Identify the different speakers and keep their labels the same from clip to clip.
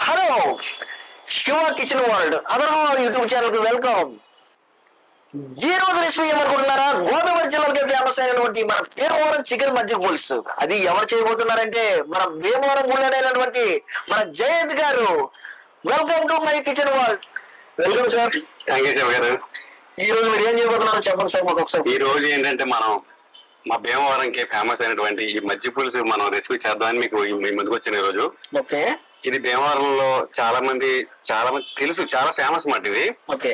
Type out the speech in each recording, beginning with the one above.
Speaker 1: Hello, Shiva kitchen world other YouTube channel కి welcome. ఈ రోజు రెసిపీ ఏమనుకుంటున్నారా? గోదావరి జిల్లాకి ఫేమస్ అయినటువంటి మన భీమవరం చికెన్ మజ్జిగ పులుసు. అది ఎవరు చేయబోతున్నారంటే మన భీమవరం ఊళ్ళైనటువంటి మన జయంత్ గారు. Welcome to my kitchen world. Welcome sir.
Speaker 2: Thank you Shiva గారు.
Speaker 1: ఈ రోజు మీరు ఏం చేయబోతున్నారో చెప్పండి సార్ మాకు ఒకసారి.
Speaker 2: ఈ రోజు ఏంటంటే మనం మా భీమవరంకి ఫేమస్ అయినటువంటి ఈ మజ్జిగ పులుసు మనం రెసిపీ చేద్దామని మీకు మీ ముందుకు వచ్చిన ఈ రోజు.
Speaker 1: ఓకే.
Speaker 2: ఇది భీమవరంలో చాలా మంది తెలుసు, చాలా ఫేమస్ మాట ఇది.
Speaker 1: ఓకే.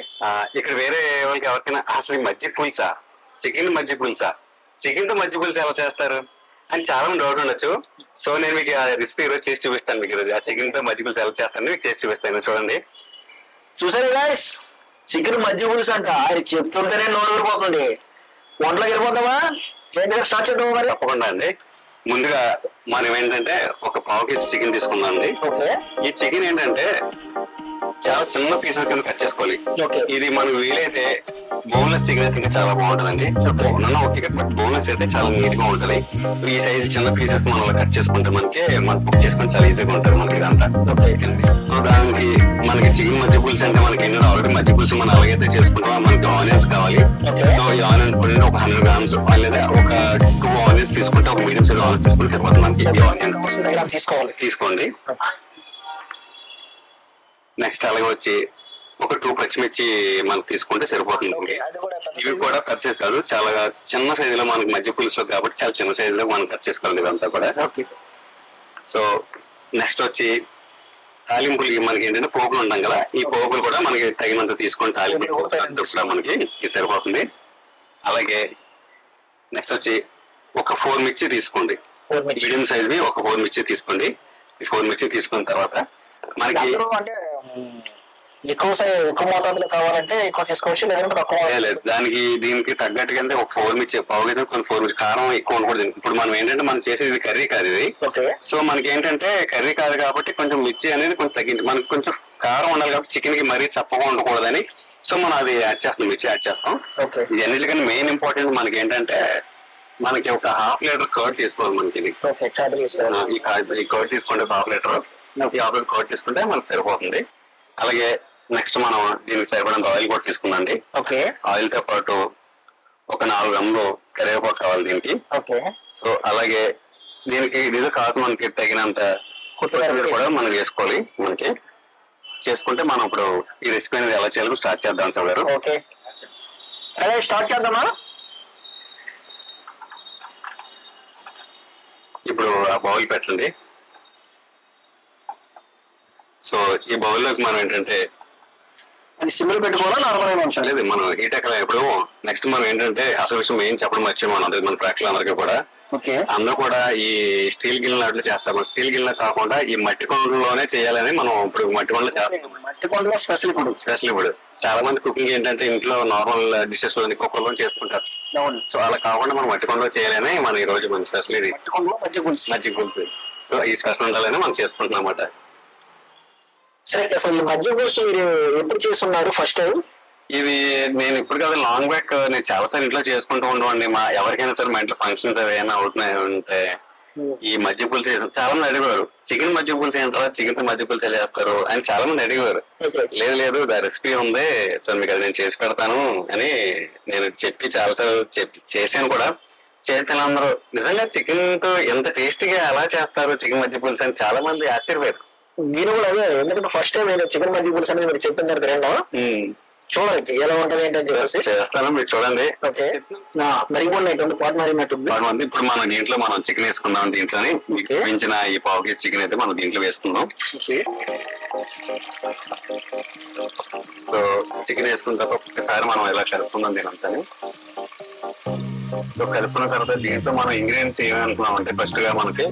Speaker 2: ఇక్కడ వేరే వాళ్ళకి ఎవరికైనా అసలు మజ్జిగ పులుసా, చికెన్ మజ్జిగ పులుసా, చికెన్ తో మజ్జిగ పులుసు ఎలా చేస్తారు అని చాలా మంది డౌట్ ఉండొచ్చు. సో నేను మీకు ఆ రెసిపీ ఈరోజు చేసి చూపిస్తాను. మీకు ఈరోజు ఆ చికెన్ తో మజ్జిగ పులుసు ఎలా చేస్తాను మీకు చేసి చూపిస్తాను. చూడండి.
Speaker 1: చూసారు గాయ్స్, చికెన్ మజ్జిగ పులుసు అంట. అది చెప్తుంటేనే నోరు ఊరిపోతుంది. వంటలోకి వెళ్ళిపోతావా? స్టార్ట్ చేద్దాం మరి.
Speaker 2: తప్పకుండా అండి. ముందుగా మనం ఏంటంటే ఒక పావు కేజీ చికెన్ తీసుకుందాం అండి. ఈ చికెన్ ఏంటంటే చాలా చిన్న పీసెస్ కింద కట్ చేసుకోవాలి. ఇది మనకు వీలైతే బోన్లెస్ చికెన్ అయితే ఇంకా చాలా బాగుంటుందండి. ఓకే, బట్ బోన్లెస్ అయితే చాలా నీట్ గా ఉంటది. ఈ సైజ్ చిన్న పీసెస్ మనం కట్ చేసుకుంటే మనం కుక్ చేసుకుని చాలా ఈజీగా ఉంటుంది మనకి ఇదంతా. సో దానికి మనకి చికెన్ మజ్జిగ పులుసు అంటే మనకి ఏంటంటే ఆల్రెడీ మజ్జిగ పులుసు మనం అలాగైతే చేసుకుంటాం. మనకి ఆనియన్స్ కావాలి. సో ఈ ఆనియన్స్ కూడా ఒక 100 grams లేదా ఒక 2 ఆనియన్స్ తీసుకుంటే ఒక మీడియం సైజ్ ఆనియన్స్ తీసుకుంటే సరిపోతుంది మనకి. ఈ ఆనియన్స్ తీసుకోండి. నెక్స్ట్ అలాగే వచ్చి ఒక 2 పచ్చిమిర్చి మనకు తీసుకుంటే సరిపోతుంది. ఇవి కూడా కట్ చేసి కాదు, చాలా చిన్న సైజులో మనకి మజ్జిగ పులుసు కాబట్టి చాలా చిన్న సైజులో మనం కట్ చేసుకోవాలి ఇదంతా కూడా. సో నెక్స్ట్ వచ్చి తాలింపులకి మనకి ఏంటంటే పోపులు ఉంటాం కదా, ఈ పోపులు కూడా మనకి తగినంత తీసుకొని తాలింపులు కూడా మనకి ఇది సరిపోతుంది. అలాగే నెక్స్ట్ వచ్చి ఒక 4 మిర్చి తీసుకోండి. మీడియం సైజ్ ఒక 4 మిర్చి తీసుకోండి. ఈ 4 మిర్చి తీసుకున్న తర్వాత మనకి
Speaker 1: ఎక్కువ మోతాదులో కావాలంటే ఎక్కువ తీసుకోవచ్చు, లేదంటే తక్కువ.
Speaker 2: లేదు, దానికి దీనికి తగ్గట్టుగా ఒక 4 మిర్చి పావుగా కొన్ని 4 మిర్చి కారం ఎక్కువ ఉండకూడదు. ఇప్పుడు మనం ఏంటంటే మనం చేసేది కర్రీ కాదు ఇది. సో మనకి ఏంటంటే కర్రీ కాదు కాబట్టి కొంచెం మిర్చి అనేది కొంచెం తగ్గించి మనకి కొంచెం కారం ఉండాలి కాబట్టి చికెన్ కి మరీ చప్పగా ఉండకూడదని సో మనం అది యాడ్ చేస్తాం, మిర్చి యాడ్ చేస్తాం. ఇది అన్నిటికన్నా మెయిన్ ఇంపార్టెంట్ మనకి ఏంటంటే మనకి ఒక 1/2 లీటర్ కర్డ్ తీసుకోవాలి. మనకి ఇది ఈ కర్డ్ తీసుకోండి. 1/2 లీటర్ ఈ 1/2 లీటర్ కర్డ్ తీసుకుంటే మనకు సరిపోతుంది. అలాగే నెక్స్ట్ మనం దీనికి సరిపడినంత ఆయిల్ కూడా తీసుకుందండి. ఆయిల్ తో పాటు ఒక 4 గంటలు కరివేపాకు కావాలి దీనికి. సో అలాగే దీనికి ఇది కాదు మనకి తగినంత కొత్తిమీర కూడా మనం వేసుకోవాలి. మనకి చేసుకుంటే మనం ఇప్పుడు ఈ రెసిపీ అనేది ఎలా చేయాలో స్టార్ట్ చేద్దాం సార్ గారు.
Speaker 1: అదే స్టార్ట్ చేద్దామా?
Speaker 2: ఇప్పుడు ఆ బౌల్ పెట్టండి. సో ఈ బౌల్లోకి మనం ఏంటంటే
Speaker 1: అది సిమ్లో పెట్టుకోవాలా, నార్మల్గా ఉంచాలి?
Speaker 2: లేదు, మనం హీట్ ఎక్కడ ఇప్పుడు నెక్స్ట్ మనం ఏంటంటే అసలు విషయం ఏం చెప్పడం మర్చిపోయాం మన ప్రేక్షకులందరికీ కూడా. అందరూ కూడా ఈ స్టీల్ గిన్నెలు అట్లా చేస్తాం. స్టీల్ గిన్నె కాకుండా ఈ మట్టి కొండలోనే చేయాలని మనం ఇప్పుడు మట్టి కొండలో చేస్తాం.
Speaker 1: మట్టి కొండలో స్పెషల్
Speaker 2: ఇప్పుడు చాలా మంది కుకింగ్ ఏంటంటే ఇంట్లో నార్మల్ డిషెస్ లో కుక్కర్లో చేసుకుంటారు. సో అలా కాకుండా మనం మట్టి కొండలో చేయాలని మనం ఈ రోజు మన స్పెషల్ ఇది మజ్జిగ పులుసు. సో ఈ స్పెషల్ ఉండాలని మనం చేసుకుంటున్నాం అన్నమాట.
Speaker 1: సరే, అసలు ఈ మజ్జిగ పులుసు మీరు ఎప్పుడు చేస్తున్నారు ఫస్ట్ టైం?
Speaker 2: ఇది నేను ఇప్పుడు కదా లాంగ్ బ్యాక్ నేను చాలా సార్లు ఇంట్లో చేసుకుంటూ ఉండవండి. మా ఎవరికైనా సరే మా ఇంట్లో ఫంక్షన్స్ ఏమైనా అవుతున్నాయి అంటే ఈ మజ్జిగ పులుసు చేస్తాం. చాలా మంది అడిగారు చికెన్ మజ్జిగ పులుసు ఏంటారా, చికెన్ తో మజ్జిగ పులుసు చేస్తారు అని చాలా మంది అడిగారు. లేదు రెసిపీ ఉంది సో మీకు అది నేను చేసి పెడతాను అని నేను చెప్పి చాలా సార్లు చేశాను కూడా. చేస్తే అందరూ నిజంగా చికెన్ తో ఎంత టేస్టీగా ఎలా చేస్తారు చికెన్ మజ్జిగ పులుసు అని చాలా మంది ఆశ్చర్యపోయారు.
Speaker 1: దీని కూడా అదే, ఎందుకంటే ఫస్ట్ టైం నేను చికెన్ మజ్జిగ పులుసు అనేది మీరు చెప్పిన తర్వాత రెండో చూడండి ఎలా ఉంటది ఏంటని చెప్పేసి
Speaker 2: చేస్తాను. మీరు చూడండి.
Speaker 1: మరిగిపోయినటువంటి పాటు మరిగినట్టుంది.
Speaker 2: ఇప్పుడు మనం దీంట్లో మనం చికెన్ వేసుకుందాం. దీంట్లోని పెంచిన ఈ పావు కేజీ చికెన్ అయితే మనం దీంట్లో వేసుకుందాం. సో చికెన్ వేసుకున్న తర్వాత ఒక్కసారి మనం ఇలా కలుపుకుందాం దీనంతని. సో కలుపుకున్న తర్వాత దీంట్లో మనం ఇంగ్రీడియంట్స్ ఏమేమి అనుకున్నాం అంటే ఫస్ట్ గా మనకి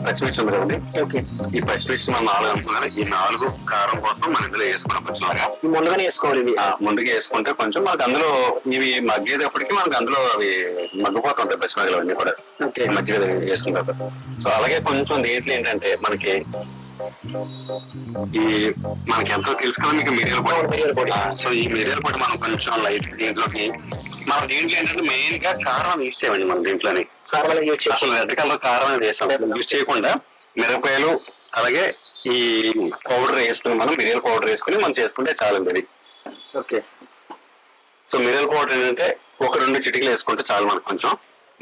Speaker 2: పచ్చిమిర్చి ఉంది కదండి. ఈ పచ్చిమిర్చి మనం 4 అనుకున్నాను. ఈ 4 కారం కోసం మనం ఇందులో వేసుకున్నాం. కొంచెం
Speaker 1: ముందుగానే వేసుకోవాలి.
Speaker 2: ముందుగా వేసుకుంటే కొంచెం మనకు అందులో ఇవి మగ్గేటప్పటికి మనకు అందులో అవి మగ్గిపోతుంటాయి పచ్చిమిరపకాయలు అన్ని కూడా మజ్జిగ వేసుకున్న తర్వాత. సో అలాగే కొంచెం దీంట్లో ఏంటంటే మనకి మనకి ఎంతో తెలుసు కదా మీకు మిరియాల పొడి. సో ఈ మిరియాల పొడి మనం కొంచెం లైట్ దీంట్లోకి మనం దీంట్లో ఏంటంటే మెయిన్ గా కారం యూజ్ చేయండి. మనం దీంట్లోని అసలు రెడ్ కలర్ కారం అనేది వేసాం యూజ్ చేయకుండా మిరపకాయలు అలాగే ఈ పౌడర్ వేసుకుని మనం మిరియల్ పౌడర్ వేసుకుని మనం చేసుకుంటే చాలండి అది.
Speaker 1: ఓకే.
Speaker 2: సో మిరియల్ పౌడర్ ఏంటంటే ఒక 2 చిటికలు వేసుకుంటే చాలు మనకు కొంచెం,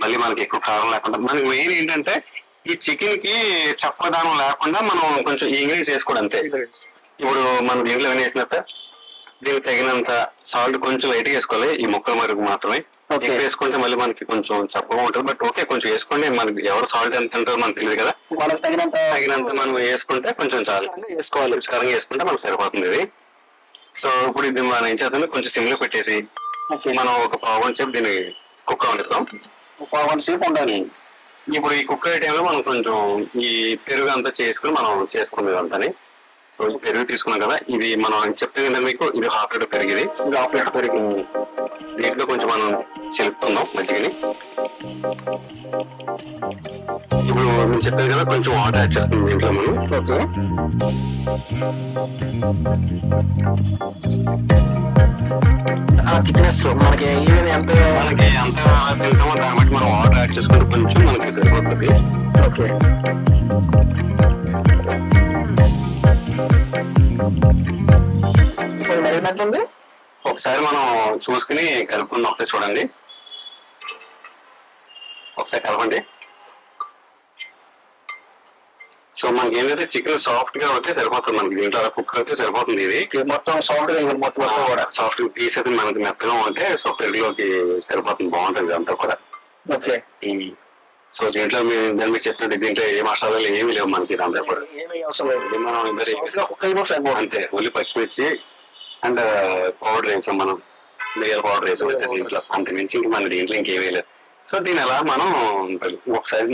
Speaker 2: మళ్ళీ మనకి ఎక్కువ కారం లేకుండా. మనకి మెయిన్ ఏంటంటే ఈ చికెన్ కి చప్పదానం లేకుండా మనం కొంచెం ఈ ఇంగ్రీడియంట్స్ వేసుకోవడం అంతే. ఇప్పుడు మనం దీంట్లో ఏమైనా వేసినట్ట దీనికి తగినంత సాల్ట్ కొంచెం లైట్ వేసుకోవాలి ఈ ముక్కల మరుగు మాత్రమే. ఎక్కువ వేసుకుంటే మళ్ళీ మనకి కొంచెం చప్పగా ఉంటుంది. బట్ ఓకే, కొంచెం వేసుకోండి, మనకి ఎవరు సాల్ట్ ఎంత తింటారో మనకు తెలియదు కదా,
Speaker 1: వాళ్ళకి తగినంత
Speaker 2: మనం వేసుకుంటే కొంచెం చాలు,
Speaker 1: వేసుకోవాలి.
Speaker 2: రుచికరంగా వేసుకుంటే మనకు సరిపోతుంది ఇది. సో ఇప్పుడు ఇది మనం ఏం చేద్దాం, కొంచెం సిమ్లో పెట్టేసి మనం ఒక 1/2 గంట సేపు దీన్ని కుక్ వండుతాం.
Speaker 1: 1/2 గంట సేపు ఉండాలి.
Speaker 2: ఇప్పుడు ఈ కుక్ అయ్యే టైంలో మనం కొంచెం ఈ పెరుగు అంతా చేసుకుని మనం చేసుకునేది అంతని. సో ఈ పెరుగు తీసుకున్నాం కదా, ఇది మనం చెప్తే మీకు ఇది 1/2 లీటర్ పెరుగు, ఇది 1/2 లీటర్ పెరుగు. దీంట్లో కొంచెం మనం చిలుపుతున్నాం మజ్జిగని. ఇప్పుడు నేను చెప్పేది కదా, కొంచెం వాటర్ యాడ్ చేస్తున్నాం దీంట్లో మనం.
Speaker 1: ఓకే. థిక్నెస్ మనకి ఎంత
Speaker 2: తింటామో దాన్ని బట్టి మనం వాటర్ యాడ్ చేసుకుంటే కొంచెం మనకి సరిపోతుంది.
Speaker 1: ఓకే. మరిగినట్టుంది.
Speaker 2: ఒకసారి మనం చూసుకుని కలుపుకుందాం. ఒకసారి చూడండి, ఒకసారి కలపండి. సో మనకి ఏంటంటే చికెన్ సాఫ్ట్ గా అయితే సరిపోతుంది, మనకి దీంట్లో అలా కుక్ అయితే సరిపోతుంది. ఇది
Speaker 1: మొత్తం సాఫ్ట్ గా మొత్తం కూడా
Speaker 2: సాఫ్ట్ పీస్ అయితే మనకి మెత్తగా ఉంటే సో పెరుగులోకి సరిపోతుంది, బాగుంటుంది అంతా కూడా.
Speaker 1: ఓకే.
Speaker 2: సో దీంట్లో మీరు చెప్పినట్టు దీంట్లో ఏ మసాలాలు ఏమి లేవు మనకి, ఇదంతా కూడా
Speaker 1: ఏమీ అవసరం లేదు.
Speaker 2: మనం అంతే ఉల్లి పచ్చిమిర్చి అండ్ పౌడర్ వేసాం, మనం మిరియల్ పౌడర్ వేసాం దీంట్లో, అంత మించి ఇంక మన దీంట్లో ఇంకేమీ లేదు. సో దీని అలా మనం ఒకసారి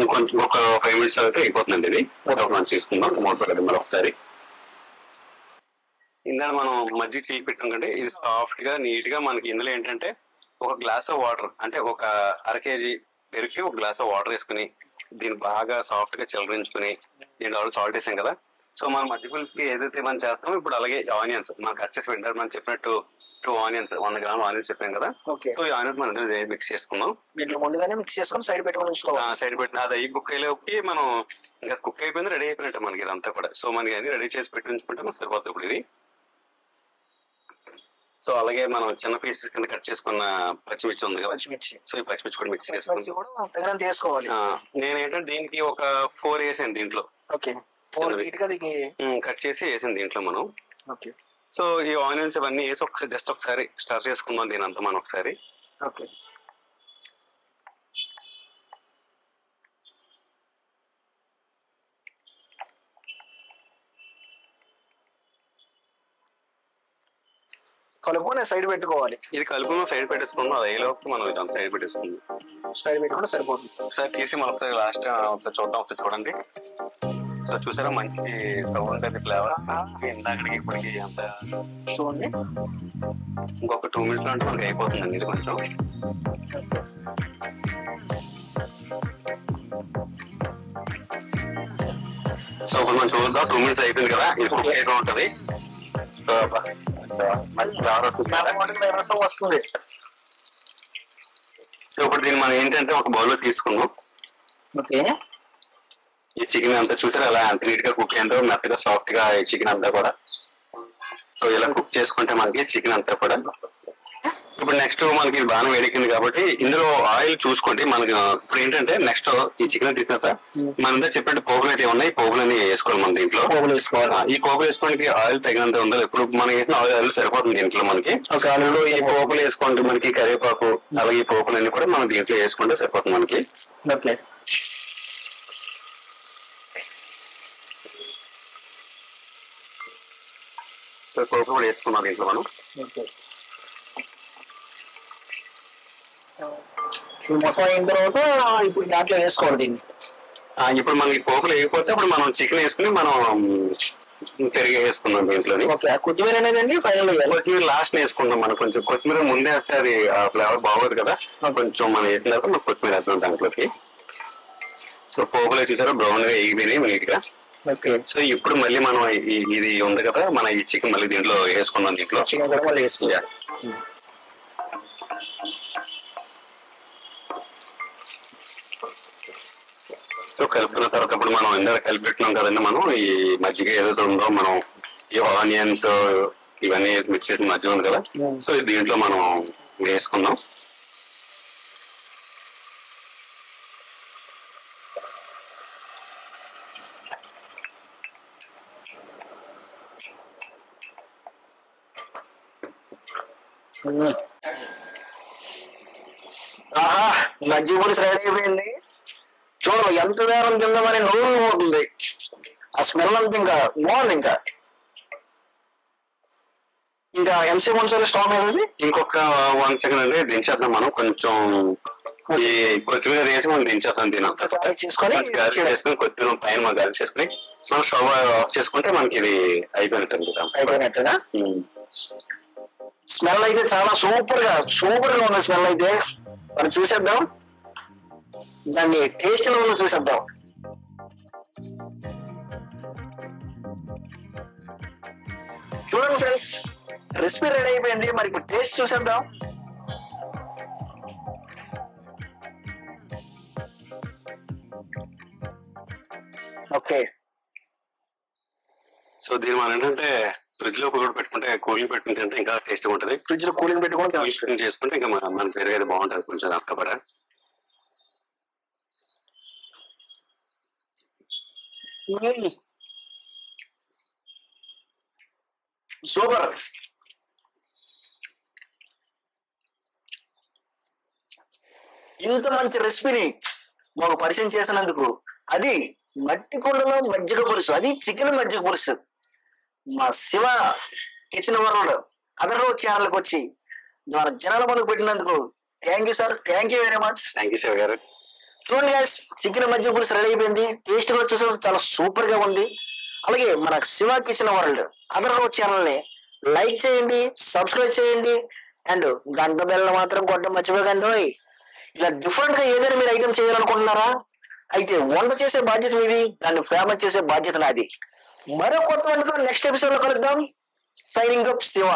Speaker 2: ఒక 5 మినిట్స్ అయితే అయిపోతుందండి. ఇది మనం తీసుకుందాం, మూత పెట్టండి మరి ఒకసారి. ఇందాక మనం మజ్జిగ చేయి పెట్టాం కంటే ఇది సాఫ్ట్ గా నీట్ గా మనకి. ఇందులో ఏంటంటే ఒక గ్లాస్ ఆఫ్ వాటర్, అంటే ఒక 1/2 కేజీ పెరుగు ఒక గ్లాస్ ఆఫ్ వాటర్ వేసుకుని దీన్ని బాగా సాఫ్ట్ గా చిలరించుకుని, దీంట్లో ఆల్రెడీ సాల్ట్ వేసాం కదా. సో మనం మజ్జిగ పులుసుకి ఏదైతే మనం చేస్తామో ఇప్పుడు అలాగే ఆనియన్స్ మనం కట్ చేసి పెట్టారు, మనం చెప్పినట్టు 2 ఆనియన్స్ 100 గ్రాముల ఆనియన్స్ చెప్పాం కదా. సో ఈ ఆనియన్స్ మనం మిక్స్ చేసుకుందాం.
Speaker 1: దీంట్లో ముందుగానే మిక్స్ చేసుకుని సైడ్ పెట్టుకుని
Speaker 2: సైడ్ పెట్టిన అది కుక్ అయ్యేలోకి మనం ఇంకా కుక్ అయిపోయింది, రెడీ అయిపోయినట్టు మనకి ఇదంతా కూడా. సో మనకి అన్ని రెడీ చేసి పెట్టి ఉంచుకుంటే మనకు సరిపోతుంది ఇప్పుడు ఇది. సో అలాగే మనం చిన్న పీసెస్ కింద కట్ చేసుకున్న పచ్చిమిర్చి ఉంది కదా, సో ఈ పచ్చిమిర్చి కూడా మిక్స్
Speaker 1: చేసుకోవాలి.
Speaker 2: నేనేంటంటే దీనికి ఒక 4 వేసాను దీంట్లో. కట్ చేసి వేసాను దీంట్లో మనం. సో ఈ ఆనియన్స్ ఇవన్నీ వేసి ఒకసారి జస్ట్ ఒకసారి స్టర్ చేసుకుందాం దీని అంతా మనం ఒకసారి.
Speaker 1: కలుపుకొని సైడ్ పెట్టుకోవాలి.
Speaker 2: ఇది కలుపుకొని సైడ్ పెట్టేసుకుందాం, అది అయ్యేలోపు మనం ఇదంతా సైడ్ పెట్టేసుకుందాం.
Speaker 1: సైడ్ పెట్టుకుంటే సరిపోతుంది.
Speaker 2: ఒకసారి తీసి మనం ఒకసారి లాస్ట్ ఒకసారి చూద్దాం, ఒకసారి చూడండి. సో చూసారా మంచి సౌండ్ అది ఫ్లేవర్ ఇందాకడికి ఇప్పటికి అంత
Speaker 1: చూడండి.
Speaker 2: ఇంకొక 2 మినిట్స్ లో అంటే మనకి అయిపోతుందండి ఇది కొంచెం. సో ఇప్పుడు మనం చూద్దాం, 2 మినిట్స్ అయిపోయింది కదా, ఇది కుక్ అయిపోయి ఉంటది. మంచి ఫ్లేవర్ వస్తుంది. సో ఇప్పుడు దీన్ని మనం ఏంటంటే ఒక బౌల్ లో తీసుకుందాం.
Speaker 1: ఓకే.
Speaker 2: ఈ చికెన్ అంతా చూసారు అలా అంత నీట్ గా కుక్ అయిందో, మెత్తగా సాఫ్ట్ గా ఈ చికెన్ అంతా కూడా. సో ఇలా కుక్ చేసుకుంటే మనకి చికెన్ అంతా కూడా. ఇప్పుడు నెక్స్ట్ మనకి బాగా వేడెక్కింది కాబట్టి ఇందులో ఆయిల్ చూసుకోండి. మనకి ఇప్పుడు ఏంటంటే నెక్స్ట్ ఈ చికెన్ తీసిన మనంతా చెప్పినట్టు పోగులు అయితే ఉన్నాయి, పోగులన్నీ వేసుకోవాలి మనం దీంట్లో. ఈ పోగులు వేసుకోవడానికి ఆయిల్ తగినంత ఉండాలి. ఇప్పుడు మనం వేసిన ఆయిల్ సరిపోతుంది దీంట్లో మనకి. ఆయిల్లో ఈ పోగులు వేసుకోండి, మనకి కరివేపాకు అలాగే ఈ పోగులన్నీ కూడా మనం దీంట్లో వేసుకుంటే సరిపోతుంది మనకి.
Speaker 1: ఓకే.
Speaker 2: పోగులు కూడా వేసుకున్నాం దీంట్లో మనం.
Speaker 1: మొత్తం అయిన తర్వాత ఇప్పుడు దాంట్లో వేసుకోవాలి దీన్ని.
Speaker 2: ఇప్పుడు మనకి పోపులు వేయకపోతే అప్పుడు మనం చికెన్ వేసుకుని మనం పెరిగి వేసుకున్నాం దీంట్లోని.
Speaker 1: కొత్తిమీర అనేది ఫైనల్
Speaker 2: కొత్తిమీర లాస్ట్ వేసుకుంటాం. మనం కొంచెం కొత్తిమీర ముందే వేస్తే అది ఆ ఫ్లేవర్ బాగోదు కదా, కొంచెం మనం వేసిన తర్వాత మనం కొత్తిమీర వేస్తున్నాం దాంట్లోకి. సో పోపులు చూసారా బ్రౌన్ గా వేగిపోయినాయి నీట్ గా. సో ఇప్పుడు మళ్ళీ మనం ఇది ఉంది కదా మన ఈ చికెన్ మళ్ళీ దీంట్లో వేసుకున్నాం. దీంట్లో
Speaker 1: చికెన్ కూడా మళ్ళీ వేసుకుంటా.
Speaker 2: సో కలుపుకున్న తర్వాత ఇప్పుడు మనం ఇందాక కలిపెట్టినాం కదండి, మనం ఈ మజ్జిగ ఏదైతే ఉందో మనం ఈ ఆనియన్స్ ఇవన్నీ మిక్స్ చేసిన మజ్జిగ ఉంది కదా, సో దీంట్లో మనం వేసుకుందాం.
Speaker 1: ఆహా, మజ్జిగ పులుసు రెడీ అయిపోయింది. చూడండి ఎంత వేరం తిందామని నోరు పోతుంది. ఆ స్మెల్ అంతా ఇంకా బాగుంది. ఇంకా ఎంతసేపు ఉంచాలి స్టవ్ మీద?
Speaker 2: ఇంకొక 1 సెకండ్ అండి, దించేద్దాం. మనం కొంచెం ఈ కొత్తిమీర వేసి మనం దించేద్దాం. దీని
Speaker 1: చేసుకొని
Speaker 2: కొత్తిమీర పైన మనం గాలి చేసుకుని మనం స్టవ్ ఆఫ్ చేసుకుంటే మనకి ఇది
Speaker 1: అయిపోయినట్టుగా. స్మెల్ అయితే చాలా సూపర్ గా ఉంది. స్మెల్ అయితే మనం చూసేద్దాం, దాన్ని టేస్ట్ లో చూసేద్దాం. చూడండి ఫ్రెండ్స్, రెసిపీ రెడీ అయిపోయింది. మరి ఇప్పుడు టేస్ట్ చూసేద్దాం. ఓకే,
Speaker 2: సో దీని మనం ఏంటంటే ఫ్రిడ్జ్ లో కూడా పెట్టుకుంటే, కూలింగ్ పెట్టుకుంటే ఇంకా టేస్ట్ ఉంటుంది.
Speaker 1: ఫ్రిడ్జ్ లో కూలింగ్ పెట్టుకుంటే
Speaker 2: చేసుకుంటే ఇంకా మనకి పెరిగేది బాగుంటుంది కొంచెం అక్కబడ.
Speaker 1: సూపర్. ఇంత మంచి రెసిపీని మాకు పరిచయం చేసినందుకు, అది మట్టి కుండలో మజ్జిగ పులుసు, అది చికెన్ మజ్జిగ పులుసు, మా శివ కిచెన్ వరల్డ్ అదర్ ఛానల్కి వచ్చి మన జనాల ముందుకు పెట్టినందుకు thank you sir. Thank you very much.
Speaker 2: Thank you Shiva గారు.
Speaker 1: చూడండి గైస్, చికెన్ మజ్జిగ పులుసు రెడీ అయిపోయింది. టేస్ట్ కూడా చూసే చాలా సూపర్ గా ఉంది. అలాగే మన Shiva kitchen world other channel ని లైక్ చేయండి, సబ్స్క్రైబ్ చేయండి, అండ్ గంట బెల్ల మాత్రం కొట్టడం మర్చిపోకండి. ఇలా డిఫరెంట్ గా ఏదైనా మీరు ఐటమ్ చేయాలనుకుంటున్నారా? అయితే వంట చేసే బాధ్యత మీది, దాన్ని ఫేమస్ చేసే బాధ్యత నాది. మరో కొత్త వంటతో నెక్స్ట్ ఎపిసోడ్ లో కలుద్దాం. Signing up Shiva.